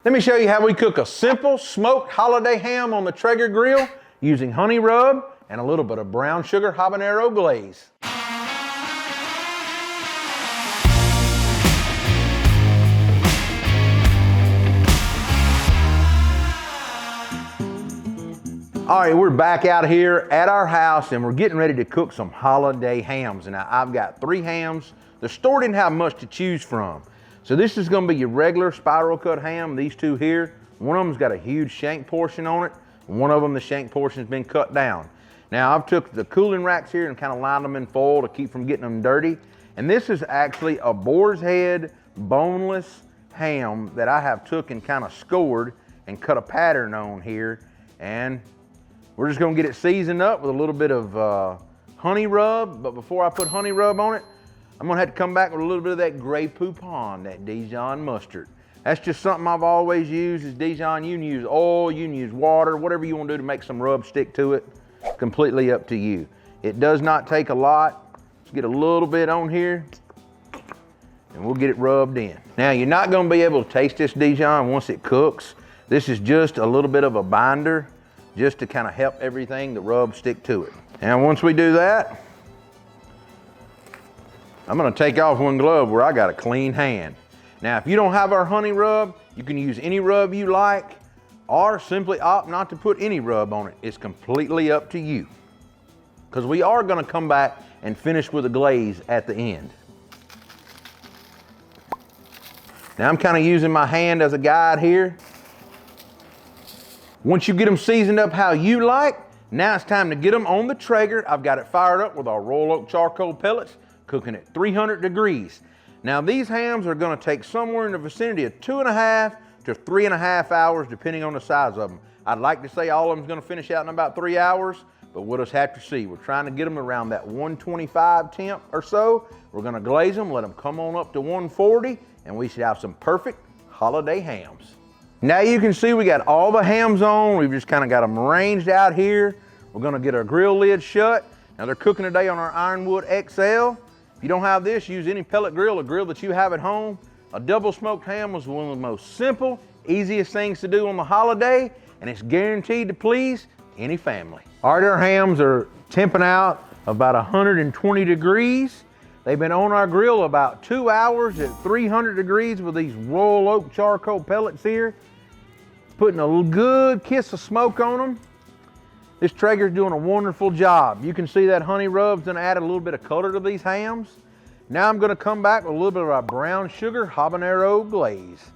Let me show you how we cook a simple smoked holiday ham on the Traeger grill using honey rub and a little bit of brown sugar habanero glaze. All right, we're back out here at our house and we're getting ready to cook some holiday hams. And now I've got 3 hams. The store didn't have much to choose from. So this is gonna be your regular spiral cut ham, these 2 here. One of them's got a huge shank portion on it. And one of them, the shank portion's been cut down. Now I've took the cooling racks here and kind of lined them in foil to keep from getting them dirty. And this is actually a boar's head, boneless ham that I have took and kind of scored and cut a pattern on here. And we're just gonna get it seasoned up with a little bit of honey rub. But before I put honey rub on it, I'm gonna have to come back with a little bit of that Grey Poupon, that Dijon Mustard. That's just something I've always used is Dijon. You can use oil, you can use water, whatever you wanna do to make some rub stick to it. Completely up to you. It does not take a lot. Let's get a little bit on here and we'll get it rubbed in. Now you're not gonna be able to taste this Dijon once it cooks. This is just a little bit of a binder just to kind of help everything, the rub stick to it. And once we do that, I'm gonna take off one glove where I got a clean hand. Now, if you don't have our honey rub, you can use any rub you like, or simply opt not to put any rub on it. It's completely up to you. Because we are gonna come back and finish with a glaze at the end. Now I'm kind of using my hand as a guide here. Once you get them seasoned up how you like, now it's time to get them on the Traeger. I've got it fired up with our royal oak charcoal pellets, cooking at 300 degrees. Now these hams are gonna take somewhere in the vicinity of 2.5 to 3.5 hours, depending on the size of them. I'd like to say all of them's gonna finish out in about 3 hours, but we'll just have to see. We're trying to get them around that 125 temp or so. We're gonna glaze them, let them come on up to 140, and we should have some perfect holiday hams. Now you can see we got all the hams on. We've just kind of got them arranged out here. We're gonna get our grill lid shut. Now they're cooking today on our Ironwood XL. If you don't have this, use any pellet grill, a grill that you have at home. A double smoked ham was one of the most simple, easiest things to do on the holiday, and it's guaranteed to please any family. All right, our hams are temping out about 120 degrees. They've been on our grill about 2 hours at 300 degrees with these royal oak charcoal pellets here. Putting a good kiss of smoke on them. This Traeger's doing a wonderful job. You can see that honey rub's gonna add a little bit of color to these hams. Now I'm gonna come back with a little bit of our brown sugar habanero glaze.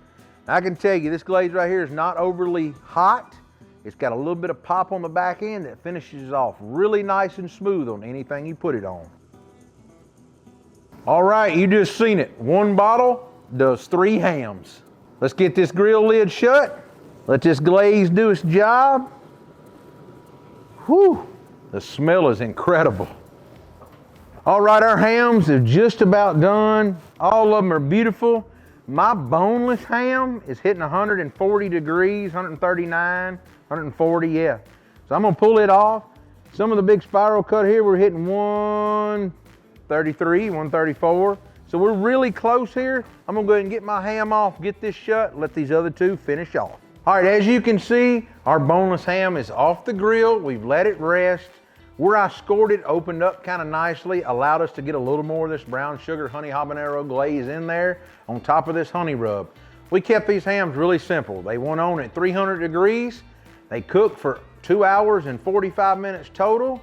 Now I can tell you this glaze right here is not overly hot. It's got a little bit of pop on the back end that finishes it off really nice and smooth on anything you put it on. All right, you just seen it. 1 bottle does 3 hams. Let's get this grill lid shut. Let this glaze do its job. Whew, the smell is incredible. All right, our hams are just about done. All of them are beautiful. My boneless ham is hitting 140 degrees, 139, 140, yeah. So I'm gonna pull it off. Some of the big spiral cut here, we're hitting 133, 134. So we're really close here. I'm gonna go ahead and get my ham off, get this shut, let these other 2 finish off. All right, as you can see, our boneless ham is off the grill. We've let it rest. Where I scored it opened up kind of nicely, allowed us to get a little more of this brown sugar honey habanero glaze in there on top of this honey rub. We kept these hams really simple. They went on at 300 degrees. They cooked for 2 hours and 45 minutes total.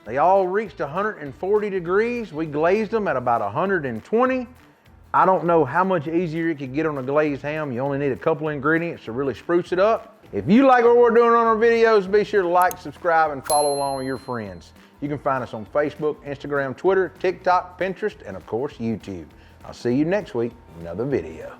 They all reached 140 degrees. We glazed them at about 120. I don't know how much easier it could get on a glazed ham. You only need a couple ingredients to really spruce it up. If you like what we're doing on our videos, be sure to like, subscribe, and follow along with your friends. You can find us on Facebook, Instagram, Twitter, TikTok, Pinterest, and of course, YouTube. I'll see you next week with another video.